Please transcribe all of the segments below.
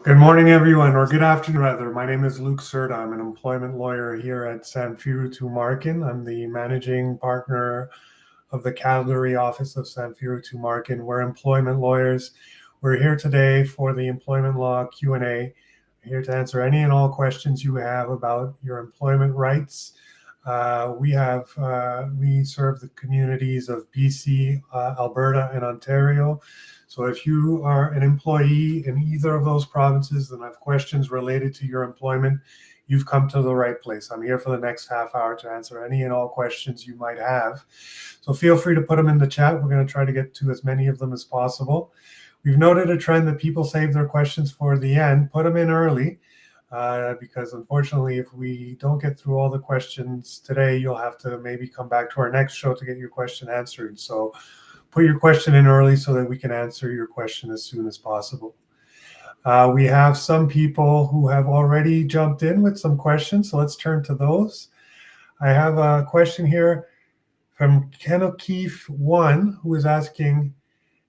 Good morning, everyone, or good afternoon, rather. My name is Lluc Cerda. I'm an employment lawyer here at Samfiru Tumarkin. I'm the managing partner of the Calgary office of Samfiru Tumarkin. We're employment lawyers. We're here today for the employment law Q&A. We're here to answer any and all questions you have about your employment rights. We serve the communities of BC, Alberta, and Ontario. So if you are an employee in either of those provinces and have questions related to your employment, you've come to the right place. I'm here for the next half hour to answer any and all questions you might have. So feel free to put them in the chat. We're going to try to get to as many of them as possible. We've noted a trend that people save their questions for the end. Put them in early. Because unfortunately, if we don't get through all the questions today, you'll have to maybe come back to our next show to get your question answered. So put your question in early so that we can answer your question as soon as possible. We have some people who have already jumped in with some questions, so let's turn to those. I have a question here from Ken O'Keefe 1, who is asking,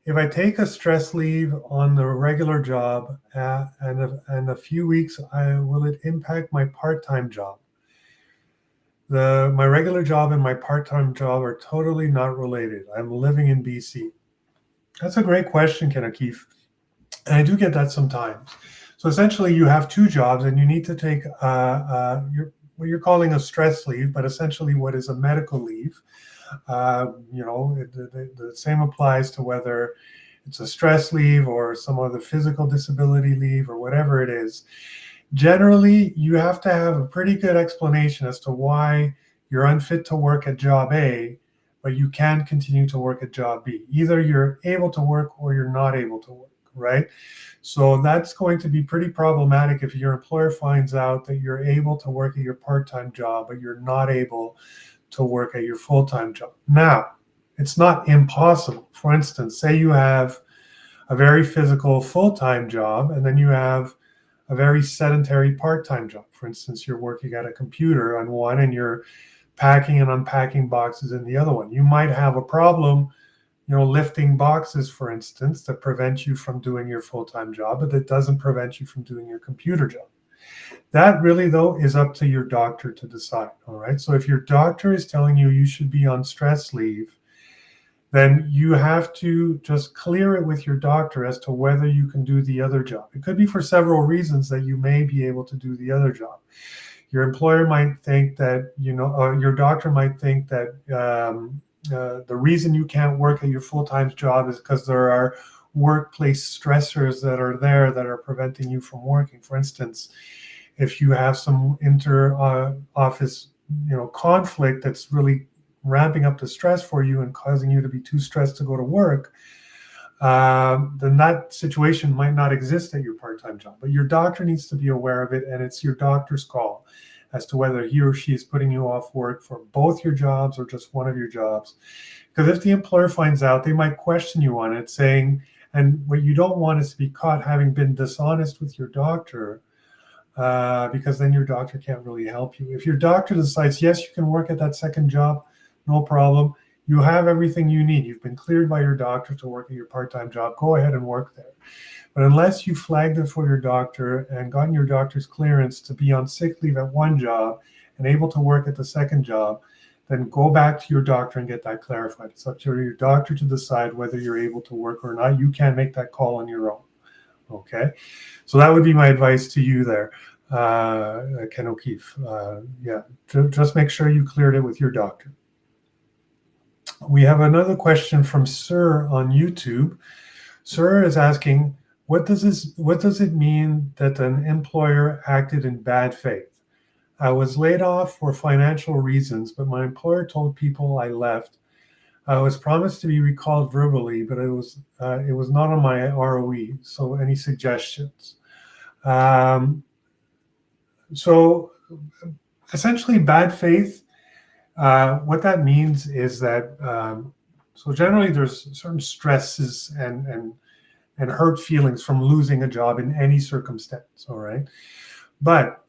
if I take a stress leave on the regular job and a few weeks, will it impact my part-time job? My regular job and my part-time job are totally not related. I'm living in BC. That's a great question, Ken O'Keefe. And I do get that sometimes. So essentially, you have two jobs and you need to take what you're calling a stress leave, but essentially what is a medical leave. The same applies to whether it's a stress leave or some other physical disability leave or whatever it is. Generally, you have to have a pretty good explanation as to why you're unfit to work at job A, but you can continue to work at job B. Either you're able to work or you're not able to work, right? So that's going to be pretty problematic if your employer finds out that you're able to work at your part-time job, but you're not able to work at your full-time job. Now, it's not impossible. For instance, say you have a very physical full-time job, and then you have a very sedentary part-time job. For instance, you're working at a computer on one and you're packing and unpacking boxes in the other one. You might have a problem, lifting boxes, for instance, that prevent you from doing your full-time job, but that doesn't prevent you from doing your computer job. That really, though, is up to your doctor to decide, all right? So if your doctor is telling you you should be on stress leave, then you have to just clear it with your doctor as to whether you can do the other job. It could be for several reasons that you may be able to do the other job. Your employer might think that, or your doctor might think that the reason you can't work at your full-time job is because there are workplace stressors that are there that are preventing you from working. For instance, if you have some inter-office, conflict that's really ramping up the stress for you and causing you to be too stressed to go to work, then that situation might not exist at your part-time job. But your doctor needs to be aware of it, and it's your doctor's call as to whether he or she is putting you off work for both your jobs or just one of your jobs. Because if the employer finds out, they might question you on it, saying, and what you don't want is to be caught having been dishonest with your doctor, because then your doctor can't really help you. If your doctor decides, yes, you can work at that second job, no problem. You have everything you need. You've been cleared by your doctor to work at your part-time job. Go ahead and work there. But unless you flagged it for your doctor and gotten your doctor's clearance to be on sick leave at one job and able to work at the second job, then go back to your doctor and get that clarified. It's up to your doctor to decide whether you're able to work or not. You can't make that call on your own. Okay? So that would be my advice to you there, Ken O'Keefe. Just make sure you cleared it with your doctor. We have another question from Sir on YouTube. Sir is asking, what does it mean that an employer acted in bad faith? I was laid off for financial reasons, but my employer told people I left. I was promised to be recalled verbally, but it was not on my ROE. So any suggestions? So essentially, bad faith. What that means is that so generally there's certain stresses and hurt feelings from losing a job in any circumstance, all right? But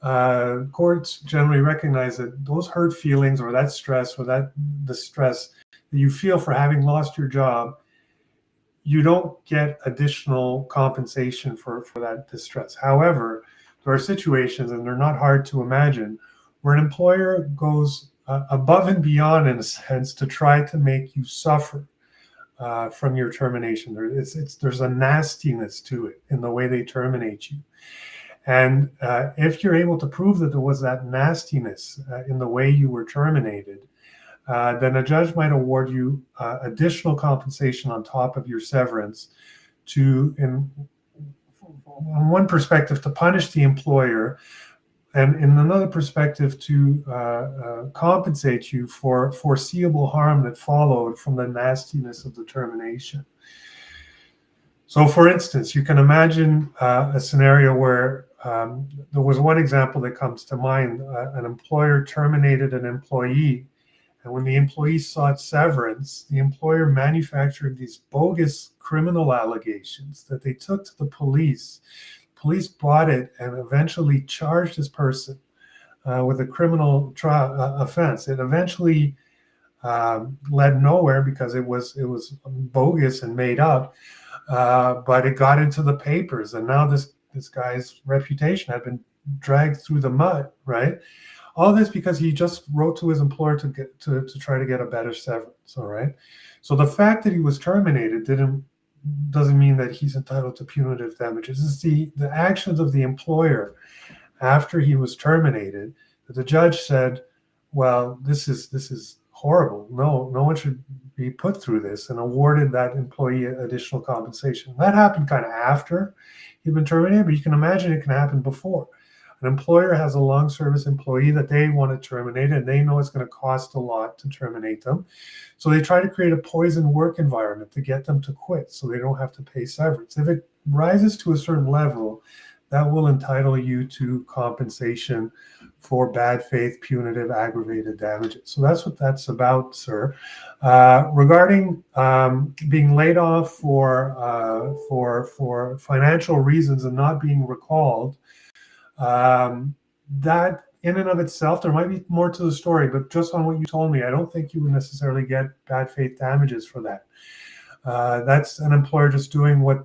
courts generally recognize that those hurt feelings or that stress or the stress that you feel for having lost your job you don't get additional compensation for that distress. However, there are situations, and they're not hard to imagine, where an employer goes above and beyond, in a sense, to try to make you suffer from your termination. There's a nastiness to it in the way they terminate you. And if you're able to prove that there was that nastiness in the way you were terminated, then a judge might award you additional compensation on top of your severance to, on one perspective, to punish the employer, and in another perspective, to compensate you for foreseeable harm that followed from the nastiness of the termination. So, for instance, you can imagine a scenario where there was one example that comes to mind. An employer terminated an employee, and when the employee sought severance, the employer manufactured these bogus criminal allegations that they took to the police. Police bought it and eventually charged this person with a criminal offense. It eventually led nowhere because it was bogus and made up, but it got into the papers, and now this guy's reputation had been dragged through the mud, right? All this because he just wrote to his employer to try to get a better severance. All right. So the fact that he was terminated doesn't mean that he's entitled to punitive damages. It's the actions of the employer after he was terminated that the judge said, well, this is horrible. No one should be put through this, and awarded that employee additional compensation. That happened kind of after he'd been terminated, but you can imagine it can happen before. An employer has a long service employee that they want to terminate, and they know it's going to cost a lot to terminate them. So they try to create a poison work environment to get them to quit so they don't have to pay severance. If it rises to a certain level, that will entitle you to compensation for bad faith, punitive, aggravated damages. So that's what that's about, sir. Regarding being laid off for financial reasons and not being recalled, that in and of itself, there might be more to the story, but just on what you told me, I don't think you would necessarily get bad faith damages for that. That's an employer just doing what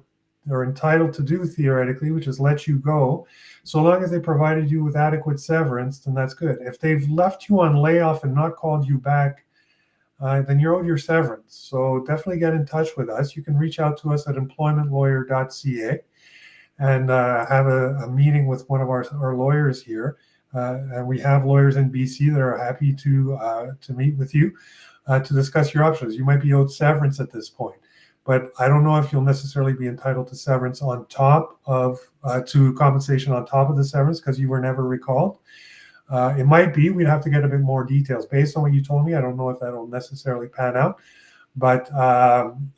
they're entitled to do theoretically, which is let you go. So long as they provided you with adequate severance, then that's good. If they've left you on layoff and not called you back, then you're owed your severance. So definitely get in touch with us. You can reach out to us at employmentlawyer.ca and have a meeting with one of our lawyers here. And we have lawyers in BC that are happy to meet with you to discuss your options. You might be owed severance at this point, but I don't know if you'll necessarily be entitled to severance on top of to compensation on top of the severance because you were never recalled. It might be. We'd have to get a bit more details. Based on what you told me, I don't know if that'll necessarily pan out, but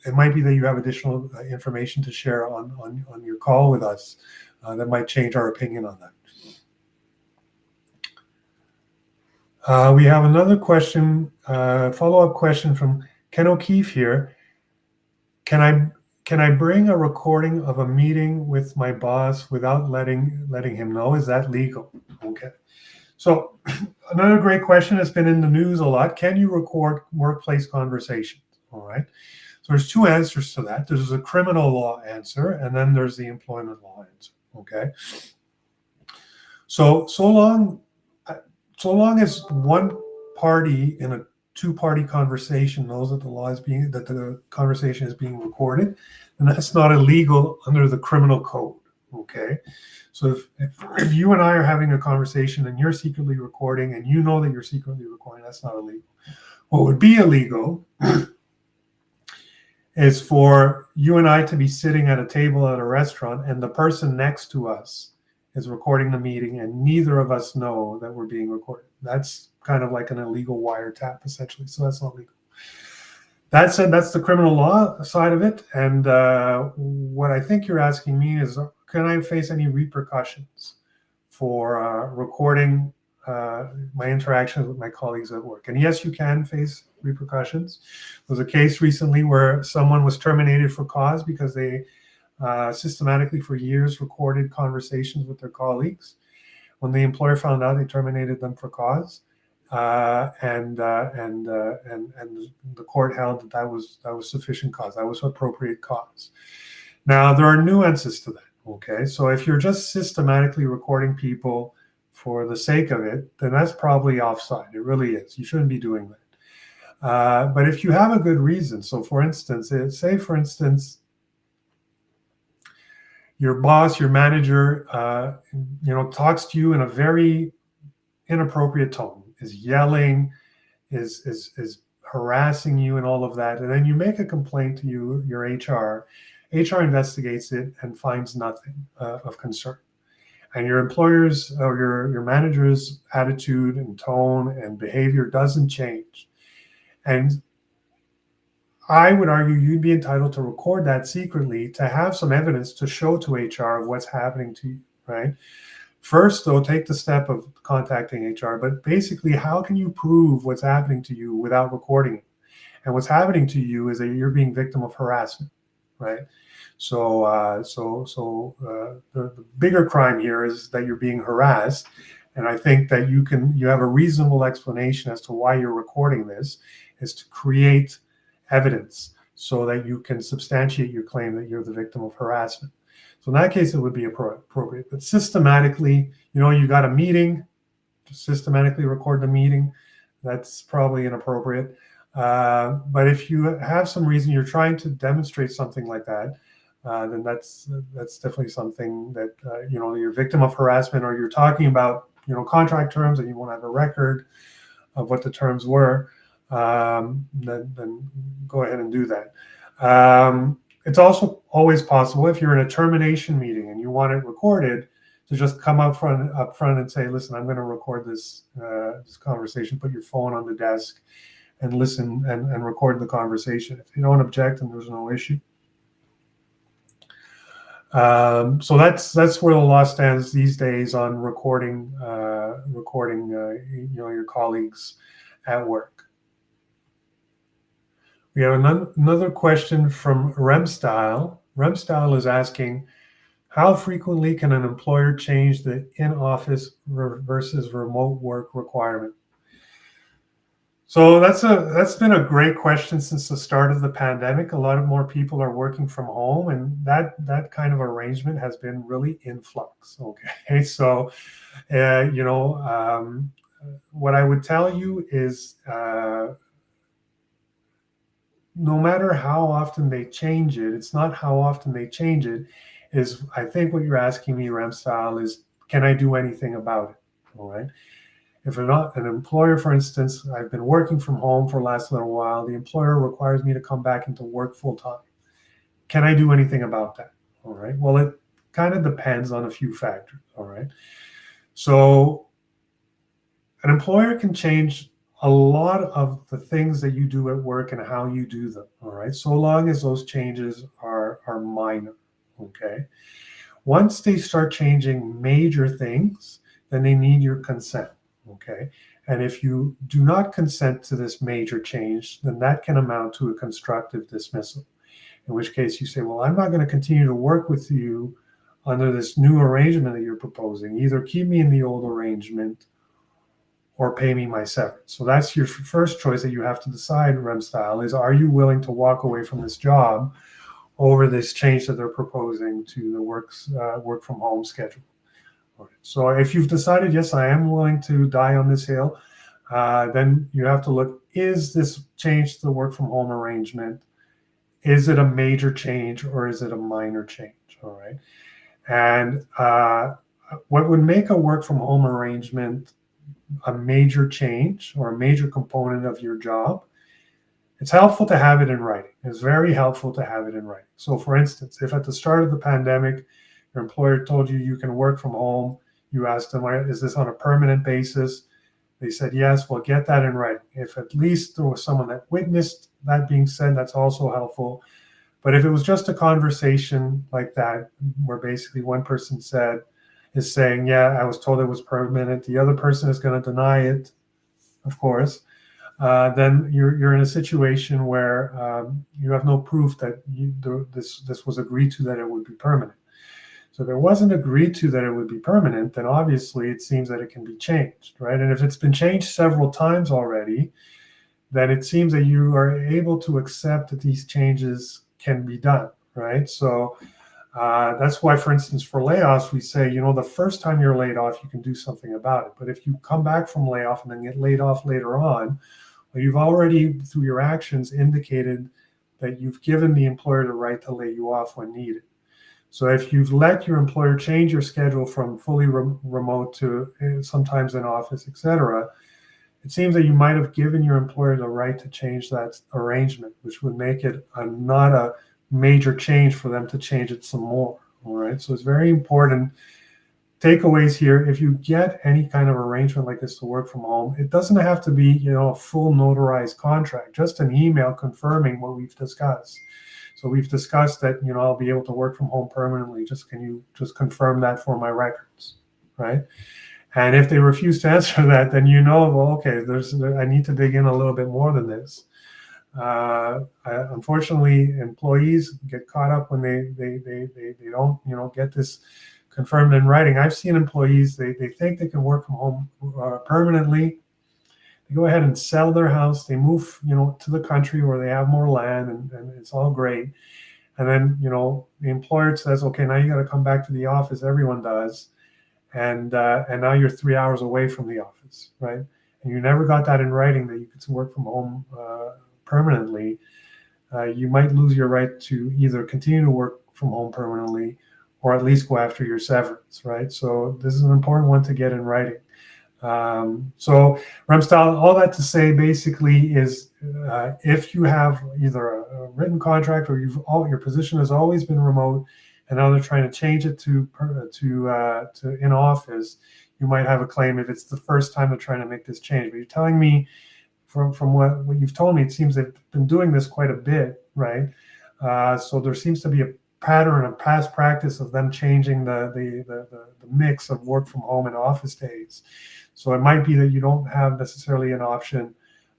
it might be that you have additional information to share on your call with us that might change our opinion on that. We have another question, follow-up question from Ken O'Keefe here. Can I bring a recording of a meeting with my boss without letting him know? Is that legal? Okay. So another great question that's been in the news a lot. Can you record workplace conversations? All right. So there's two answers to that. There's a criminal law answer, and then there's the employment law answer. Okay. So long as one party in a two-party conversation knows that the conversation is being recorded, then that's not illegal under the criminal code. Okay. So if you and I are having a conversation and you're secretly recording and you know that you're secretly recording, that's not illegal. What would be illegal is for you and I to be sitting at a table at a restaurant and the person next to us is recording the meeting and neither of us know that we're being recorded. That's kind of like an illegal wiretap, essentially. So that's not legal. That said, that's the criminal law side of it. And what I think you're asking me is, can I face any repercussions for recording my interactions with my colleagues at work? And yes, you can face repercussions. There was a case recently where someone was terminated for cause because they systematically for years recorded conversations with their colleagues. When the employer found out, they terminated them for cause. and the court held that that was sufficient cause, that was appropriate cause. Now there are nuances to that. Okay, so if you're just systematically recording people for the sake of it, then that's probably offside. It really is. You shouldn't be doing that. But if you have a good reason, so for instance, say for instance, your boss, your manager, talks to you in a very inappropriate tone, is yelling, is harassing you, and all of that, and then you make a complaint to your HR. HR investigates it and finds nothing of concern, and your employer's or your manager's attitude and tone and behavior doesn't change, and I would argue you'd be entitled to record that secretly to have some evidence to show to HR of what's happening to you, right? First, though, take the step of contacting HR, but basically, how can you prove what's happening to you without recording it? And what's happening to you is that you're being victim of harassment, right? So, the bigger crime here is that you're being harassed, and I think that you have a reasonable explanation as to why you're recording this, is to create evidence so that you can substantiate your claim that you're the victim of harassment. So in that case, it would be appropriate. But systematically, you got a meeting, just systematically record the meeting. That's probably inappropriate. But if you have some reason you're trying to demonstrate something like that, then that's definitely something that you're a victim of harassment, or you're talking about contract terms and you won't have a record of what the terms were. Then go ahead and do that. It's also always possible, if you're in a termination meeting and you want it recorded, to just come up front and say, listen, I'm going to record this conversation. Put your phone on the desk and listen and record the conversation. If you don't object, then there's no issue. So that's where the law stands these days on recording your colleagues at work. We have another question from Remstyle. Remstyle is asking, how frequently can an employer change the in-office versus remote work requirement? So that's been a great question since the start of the pandemic. A lot more people are working from home, and that kind of arrangement has been really in flux. Okay, so what I would tell you is, no matter how often they change it, it's not how often they change it. Is, I think what you're asking me, Remstyle, is, can I do anything about it? All right. If an employer, for instance, I've been working from home for the last little while, the employer requires me to come back into work full time. Can I do anything about that? All right. Well, it kind of depends on a few factors. All right. So an employer can change a lot of the things that you do at work and how you do them. All right. So long as those changes are minor. Okay. Once they start changing major things, then they need your consent. Okay. And if you do not consent to this major change, then that can amount to a constructive dismissal, in which case you say, well, I'm not going to continue to work with you under this new arrangement that you're proposing. Either keep me in the old arrangement or pay me my severance. So that's your first choice that you have to decide, Remstyle, is, are you willing to walk away from this job over this change that they're proposing to the work from home schedule? Okay. So if you've decided, yes, I am willing to die on this hill, then you have to look, is this change to the work from home arrangement, is it a major change or is it a minor change? All right. And what would make a work from home arrangement a major change or a major component of your job, it's helpful to have it in writing. It's very helpful to have it in writing. So for instance, if at the start of the pandemic, your employer told you can work from home, you asked them, is this on a permanent basis? They said, yes, well, get that in writing. If at least there was someone that witnessed that being said, that's also helpful. But if it was just a conversation like that, where basically one person is saying, yeah, I was told it was permanent, the other person is going to deny it, of course, then you're in a situation where you have no proof that this was agreed to, that it would be permanent. So if it wasn't agreed to that it would be permanent, then obviously it seems that it can be changed, right? And if it's been changed several times already, then it seems that you are able to accept that these changes can be done, right? So that's why, for instance, for layoffs, we say, the first time you're laid off, you can do something about it. But if you come back from layoff and then get laid off later on, well, you've already, through your actions, indicated that you've given the employer the right to lay you off when needed. So if you've let your employer change your schedule from fully remote to sometimes in office, et cetera, it seems that you might have given your employer the right to change that arrangement, which would make it not a major change for them to change it some more. All right. So it's very important. Takeaways here: if you get any kind of arrangement like this to work from home, it doesn't have to be, a full notarized contract, just an email confirming what we've discussed. So we've discussed that, I'll be able to work from home permanently. Can you just confirm that for my records, right? And if they refuse to answer that, then well, okay, I need to dig in a little bit more than this. Unfortunately, employees get caught up when they don't, get this confirmed in writing. I've seen employees, they think they can work from home permanently. They go ahead and sell their house. They move, to the country where they have more land, and it's all great. And then, the employer says, okay, now you got to come back to the office. Everyone does. And now you're 3 hours away from the office, right? And you never got that in writing that you could work from home permanently. You might lose your right to either continue to work from home permanently or at least go after your severance, right? So this is an important one to get in writing. So Remstyle, all that to say basically is if you have either a written contract or your position has always been remote, and now they're trying to change it to in office, you might have a claim if it's the first time they're trying to make this change. But you're telling me from what you've told me, it seems they've been doing this quite a bit, right? So there seems to be a pattern of past practice of them changing the mix of work from home and office days. So it might be that you don't have necessarily an option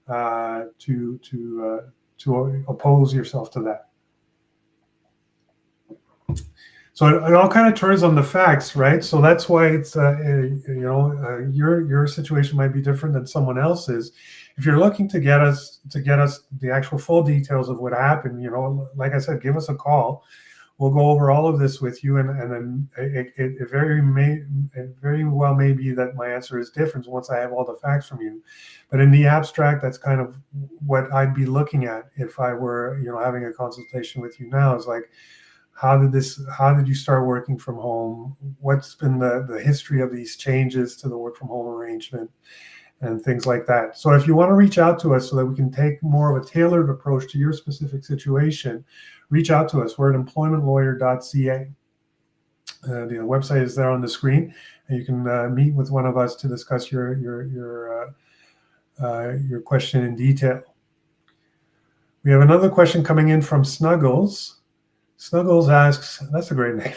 to oppose yourself to that. So it all kind of turns on the facts, right? So that's why it's your situation might be different than someone else's. If you're looking to get us the actual full details of what happened, like I said, give us a call. We'll go over all of this with you, and then it very well may be that my answer is different once I have all the facts from you. But in the abstract, that's kind of what I'd be looking at if I were, having a consultation with you now. Is like, how did you start working from home? What's been the history of these changes to the work from home arrangement and things like that? So if you want to reach out to us so that we can take more of a tailored approach to your specific situation, reach out to us. We're at employmentlawyer.ca. The website is there on the screen, and you can meet with one of us to discuss your question in detail. We have another question coming in from Snuggles. Snuggles asks, that's a great name.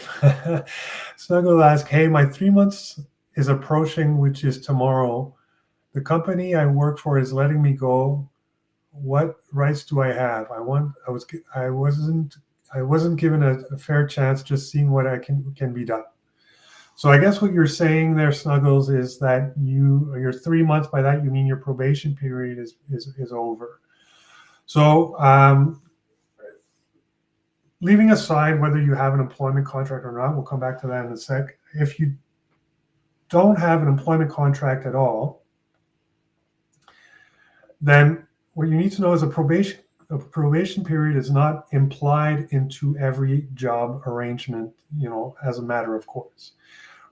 Snuggles asks, hey, my 3 months is approaching, which is tomorrow. The company I work for is letting me go. What rights do I have? I wasn't given a fair chance, just seeing what can be done. So I guess what you're saying there, Snuggles, is that you're 3 months. By that you mean your probation period is over. So leaving aside whether you have an employment contract or not, we'll come back to that in a sec. If you don't have an employment contract at all, then what you need to know is a probation period is not implied into every job arrangement, as a matter of course.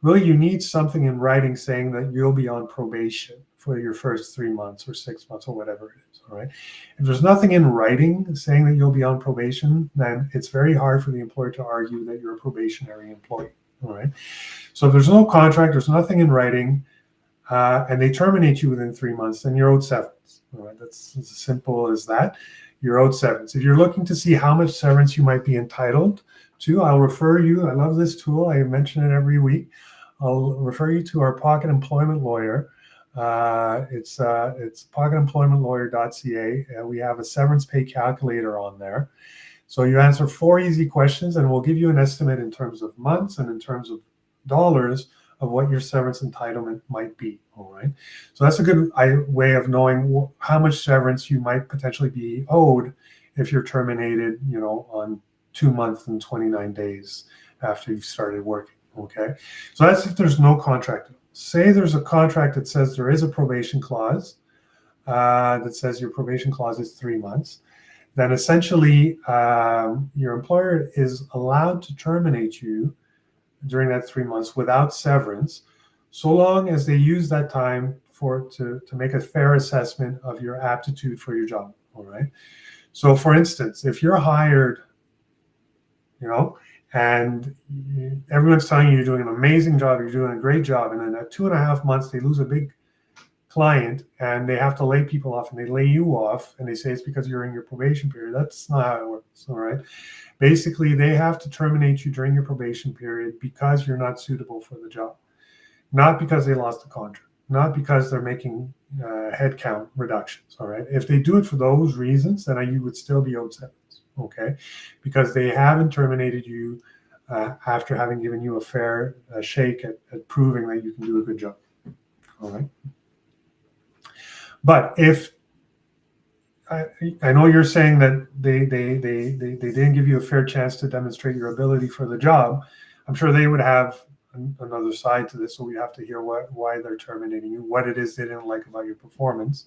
Really, you need something in writing saying that you'll be on probation for your first 3 months or 6 months or whatever it is, all right? If there's nothing in writing saying that you'll be on probation, then it's very hard for the employer to argue that you're a probationary employee, all right? So if there's no contract, there's nothing in writing, and they terminate you within 3 months, then you're owed severance, all right? That's as simple as that. You're owed severance. If you're looking to see how much severance you might be entitled to, I'll refer you, I love this tool, I mention it every week. I'll refer you to our Pocket Employment Lawyer. It's pocketemploymentlawyer.ca, and we have a severance pay calculator on there. So you answer 4 easy questions, and we'll give you an estimate in terms of months and in terms of dollars of what your severance entitlement might be. All right. So that's a good way of knowing how much severance you might potentially be owed if you're terminated, on 2 months and 29 days after you've started working. Okay. So that's if there's no contract. Say there's a contract that says there is a probation clause that says your probation clause is 3 months. Then essentially your employer is allowed to terminate you during that 3 months without severance, so long as they use that time to make a fair assessment of your aptitude for your job. All right. So for instance, if you're hired, and everyone's telling you you're doing an amazing job, you're doing a great job, and then at 2.5 months they lose a big client and they have to lay people off, and they lay you off, and they say it's because you're in your probation period. That's not how it works. All right. Basically, they have to terminate you during your probation period because you're not suitable for the job, not because they lost the contract, not because they're making headcount reductions. All right. If they do it for those reasons, then you would still be owed severance. Okay, because they haven't terminated you after having given you a fair shake at proving that you can do a good job. All right. But if I know you're saying that they didn't give you a fair chance to demonstrate your ability for the job, I'm sure they would have another side to this, so we have to hear why they're terminating you, what it is they didn't like about your performance.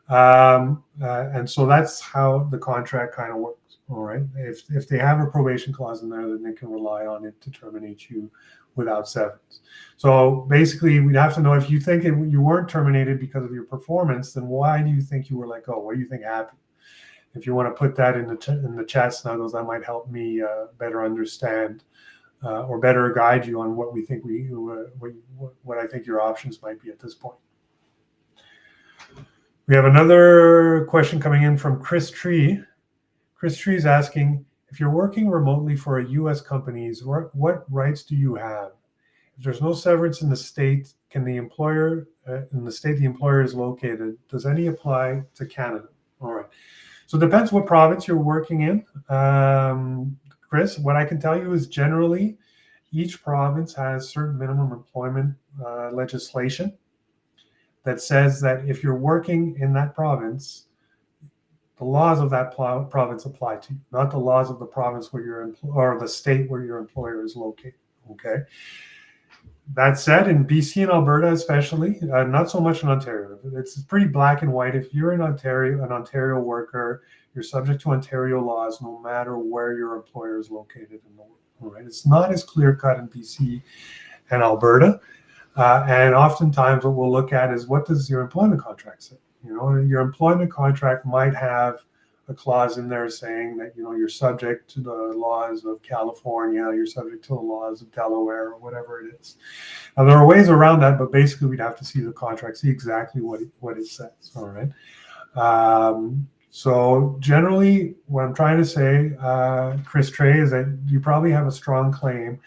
And so that's how the contract kind of works. All right. If they have a probation clause in there, then they can rely on it to terminate you without severance. So basically, we'd have to know if you think you weren't terminated because of your performance, then why do you think you were let go? What do you think happened? If you want to put that in the chat snuggles, that might help me better understand or better guide you on what we think what I think your options might be at this point. We have another question coming in from Chris Tree. Chris Tree is asking, if you're working remotely for a U.S. company, what rights do you have? If there's no severance in the state, can the employer, in the state the employer is located, does any apply to Canada? All right. So it depends what province you're working in. Chris, what I can tell you is generally each province has certain minimum employment legislation that says that if you're working in that province, the laws of that province apply to you, not the laws of the province where or the state where your employer is located. Okay. That said, in BC and Alberta especially, not so much in Ontario. It's pretty black and white. If you're in Ontario, an Ontario worker, you're subject to Ontario laws no matter where your employer is located in the world. All right. It's not as clear cut in BC and Alberta. And oftentimes what we'll look at is, what does your employment contract say? Your employment contract might have a clause in there saying that, you're subject to the laws of California, you're subject to the laws of Delaware, or whatever it is. Now, there are ways around that, but basically we'd have to see the contract, see exactly what it says. All right. So generally, what I'm trying to say, Chris Trey, is that you probably have a strong claim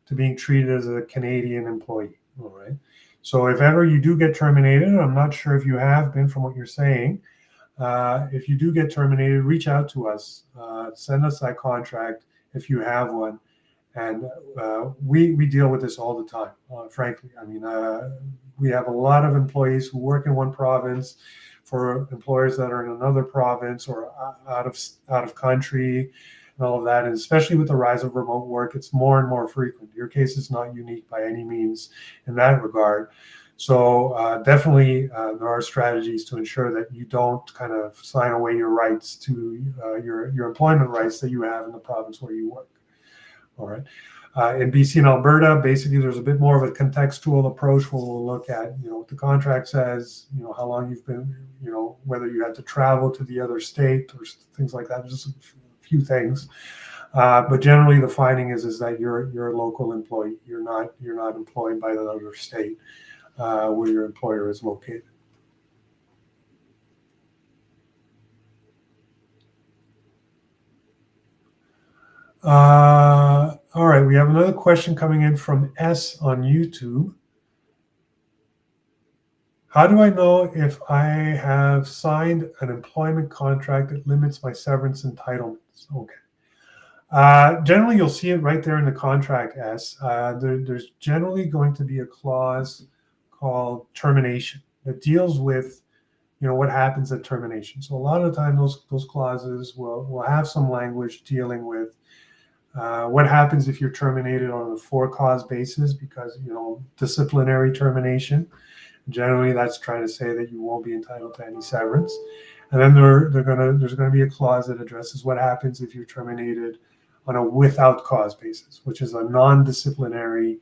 to being treated as a Canadian employee. All right. So if ever you do get terminated, I'm not sure if you have been from what you're saying, if you do get terminated, reach out to us, send us that contract if you have one. And we deal with this all the time, frankly. I mean, we have a lot of employees who work in one province for employers that are in another province or out of country and all of that. And especially with the rise of remote work, it's more and more frequent. Your case is not unique by any means in that regard. So definitely there are strategies to ensure that you don't kind of sign away your rights to your employment rights that you have in the province where you work. All right. In BC and Alberta, basically there's a bit more of a contextual approach where we'll look at, what the contract says, how long you've been, whether you had to travel to the other state or things like that. Just a few things. But generally the finding is that you're a local employee. You're not employed by the other state where your employer is located. All right, we have another question coming in from S on YouTube. How do I know if I have signed an employment contract that limits my severance entitlements? Okay. Generally, you'll see it right there in the contract as there's generally going to be a clause called termination that deals with what happens at termination. So a lot of the time, those clauses will have some language dealing with what happens if you're terminated on a for-cause basis, because disciplinary termination. Generally, that's trying to say that you won't be entitled to any severance. And then there's gonna be a clause that addresses what happens if you're terminated on a without cause basis, which is a non-disciplinary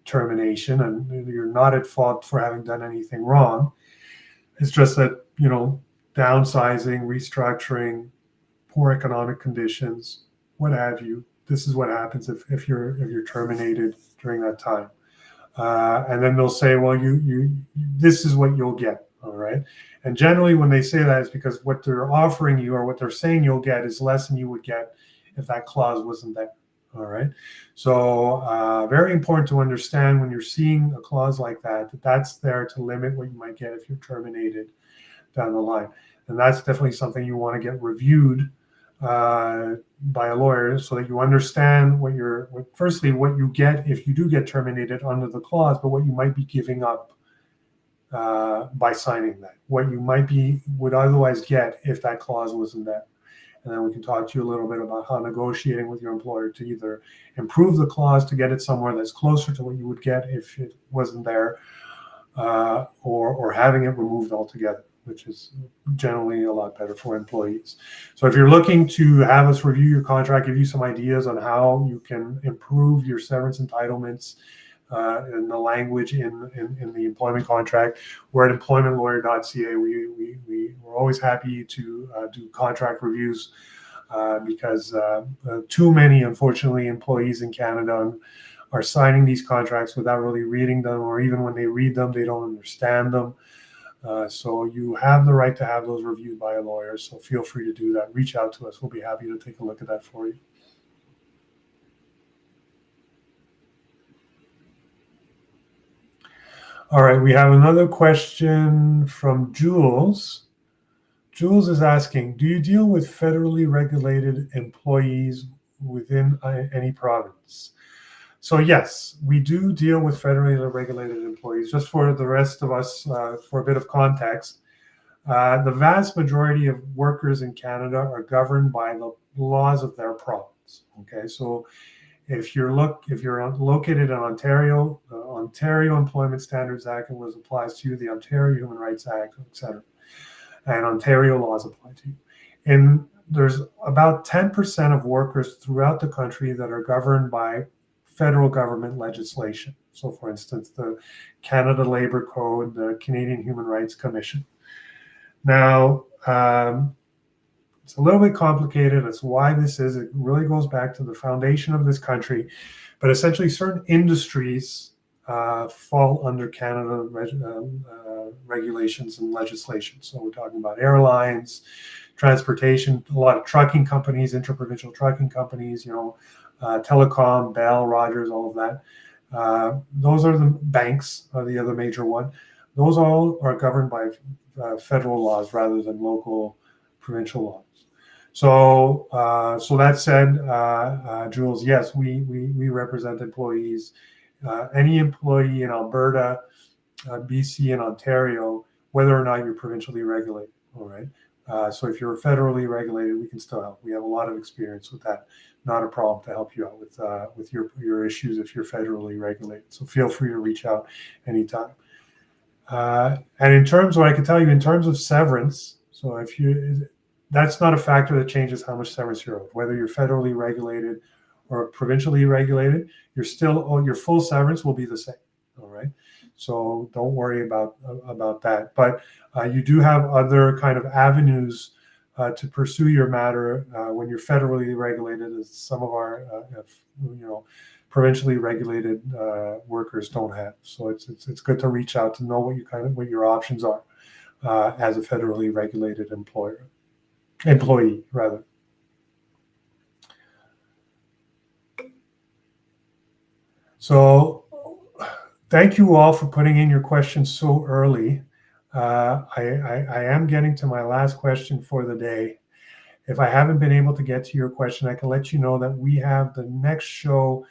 termination, and you're not at fault for having done anything wrong. It's just that downsizing, restructuring, poor economic conditions, what have you. This is what happens if you're terminated during that time. And then they'll say, well, this is what you'll get. All right. And generally, when they say that, it's because what they're offering you or what they're saying you'll get is less than you would get if that clause wasn't there. All right. So very important to understand when you're seeing a clause like that, that's there to limit what you might get if you're terminated down the line. And that's definitely something you want to get reviewed by a lawyer, so that you understand what you get if you do get terminated under the clause, but what you might be giving up by signing that, what you would otherwise get if that clause wasn't there. And then we can talk to you a little bit about how negotiating with your employer to either improve the clause to get it somewhere that's closer to what you would get if it wasn't there, or having it removed altogether, which is generally a lot better for employees. So if you're looking to have us review your contract, give you some ideas on how you can improve your severance entitlements and the language in the employment contract, we're at employmentlawyer.ca. We're always happy to do contract reviews because too many, unfortunately, employees in Canada are signing these contracts without really reading them, or even when they read them, they don't understand them. So you have the right to have those reviewed by a lawyer. So feel free to do that. Reach out to us. We'll be happy to take a look at that for you. All right, we have another question from Jules. Jules is asking, do you deal with federally regulated employees within any province? So yes, we do deal with federally regulated employees. Just for the rest of us, for a bit of context, the vast majority of workers in Canada are governed by the laws of their province. Okay, so if you're located in Ontario, the Ontario Employment Standards Act applies to you, the Ontario Human Rights Act, etc., and Ontario laws apply to you. And there's about 10% of workers throughout the country that are governed by federal government legislation. So, for instance, the Canada Labour Code, the Canadian Human Rights Commission. Now, it's a little bit complicated. That's why this is. It really goes back to the foundation of this country. But essentially, certain industries fall under Canada regulations and legislation. So we're talking about airlines, transportation, a lot of trucking companies, interprovincial trucking companies, telecom, Bell, Rogers, all of that. Those are the banks, the other major one. Those all are governed by federal laws rather than local, provincial laws. So that said, Jules, yes, we represent employees. Any employee in Alberta, BC, and Ontario, whether or not you're provincially regulated. All right. So if you're federally regulated, we can still help. We have a lot of experience with that. Not a problem to help you out with your issues if you're federally regulated. So feel free to reach out anytime. And in terms, what I can tell you in terms of severance, so that's not a factor that changes how much severance you're owed. Whether you're federally regulated or provincially regulated, your full severance will be the same. All right. So don't worry about that. But you do have other kind of avenues to pursue your matter when you're federally regulated, as some of our provincially regulated workers don't have. So it's good to reach out to know what your options are as a federally regulated employee rather. So thank you all for putting in your questions so early. I am getting to my last question for the day. If I haven't been able to get to your question, I can let you know that we have the next show.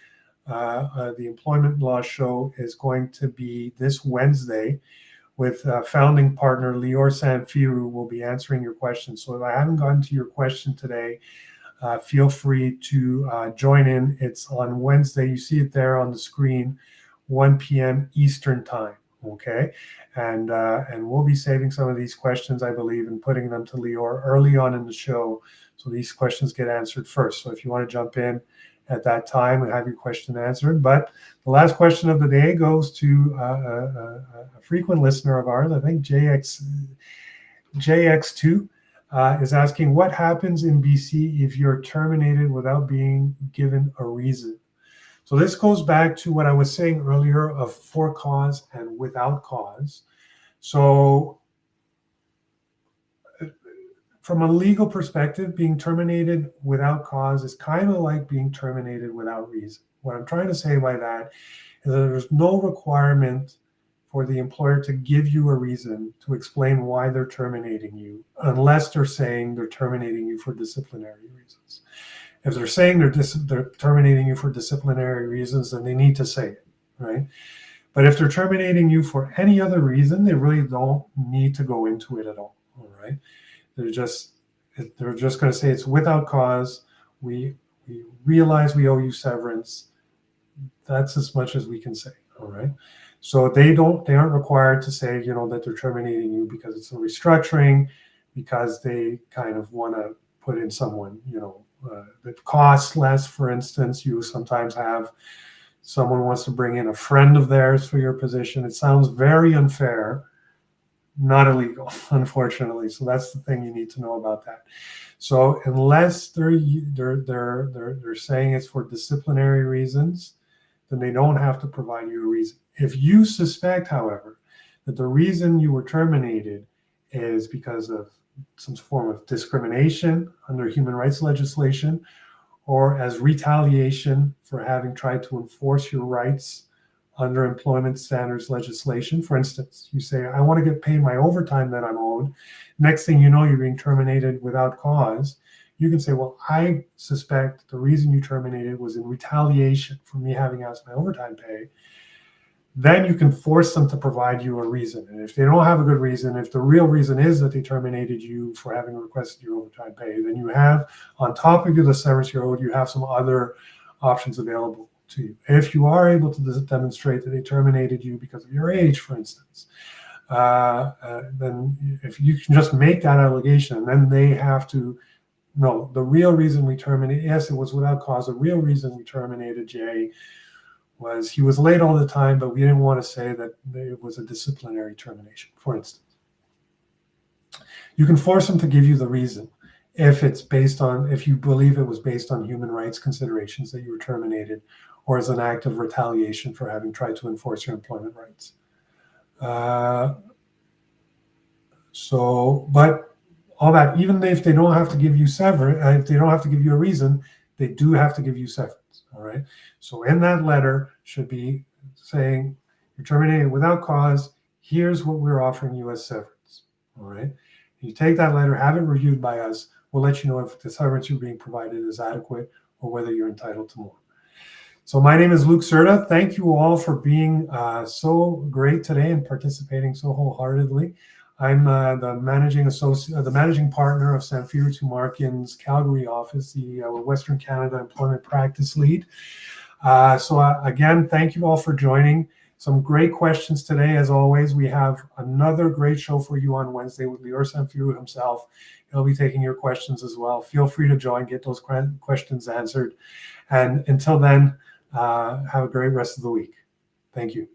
The employment law show is going to be this Wednesday with founding partner Lluc Samfiru will be answering your questions. So if I haven't gotten to your question today, feel free to join in. It's on Wednesday. You see it there on the screen, 1 p.m. Eastern time. Okay, and we'll be saving some of these questions, I believe, and putting them to Lluc early on in the show, so these questions get answered first. So if you want to jump in at that time and have your question answered. But the last question of the day goes to a frequent listener of ours, I think JX2. Is asking, what happens in BC if you're terminated without being given a reason? So this goes back to what I was saying earlier of for cause and without cause. So from a legal perspective, being terminated without cause is kind of like being terminated without reason. What I'm trying to say by that is that there's no requirement for the employer to give you a reason to explain why they're terminating you, unless they're saying they're terminating you for disciplinary reasons. If they're saying they're terminating you for disciplinary reasons, then they need to say it, right? But if they're terminating you for any other reason, they really don't need to go into it at all right? They're just going to say it's without cause. We realize we owe you severance. That's as much as we can say, all right? So they aren't required to say, that they're terminating you because it's a restructuring, because they kind of want to put in someone, that costs less. For instance, you sometimes have someone wants to bring in a friend of theirs for your position. It sounds very unfair, not illegal, unfortunately. So that's the thing you need to know about that. So unless they're saying it's for disciplinary reasons, then they don't have to provide you a reason. If you suspect, however, that the reason you were terminated is because of some form of discrimination under human rights legislation, or as retaliation for having tried to enforce your rights under employment standards legislation. For instance, you say, I want to get paid my overtime that I'm owed. Next thing you know, you're being terminated without cause. You can say, well, I suspect the reason you terminated was in retaliation for me having asked my overtime pay. Then you can force them to provide you a reason. And if they don't have a good reason, if the real reason is that they terminated you for having requested your overtime pay, then you have, on top of the severance you're owed, you have some other options available to you. If you are able to demonstrate that they terminated you because of your age, for instance, then if you can just make that allegation, and then they have to, no, the real reason we terminated, yes, it was without cause. The real reason we terminated Jay was he was late all the time, but we didn't want to say that it was a disciplinary termination, for instance. You can force them to give you the reason if you believe it was based on human rights considerations that you were terminated, or as an act of retaliation for having tried to enforce your employment rights. But all that, even if they don't have to give you if they don't have to give you a reason, they do have to give you severance. All right. So in that letter should be saying you're terminated without cause. Here's what we're offering you as severance. All right. You take that letter, have it reviewed by us. We'll let you know if the severance you're being provided is adequate or whether you're entitled to more. So my name is Lluc Cerda. Thank you all for being so great today and participating so wholeheartedly. I'm the managing partner of Samfiru Tumarkin's Calgary office, the Western Canada Employment Practice Lead. Again, thank you all for joining. Some great questions today, as always. We have another great show for you on Wednesday with Lluc Samfiru himself. He'll be taking your questions as well. Feel free to join, get those questions answered. And until then, have a great rest of the week. Thank you.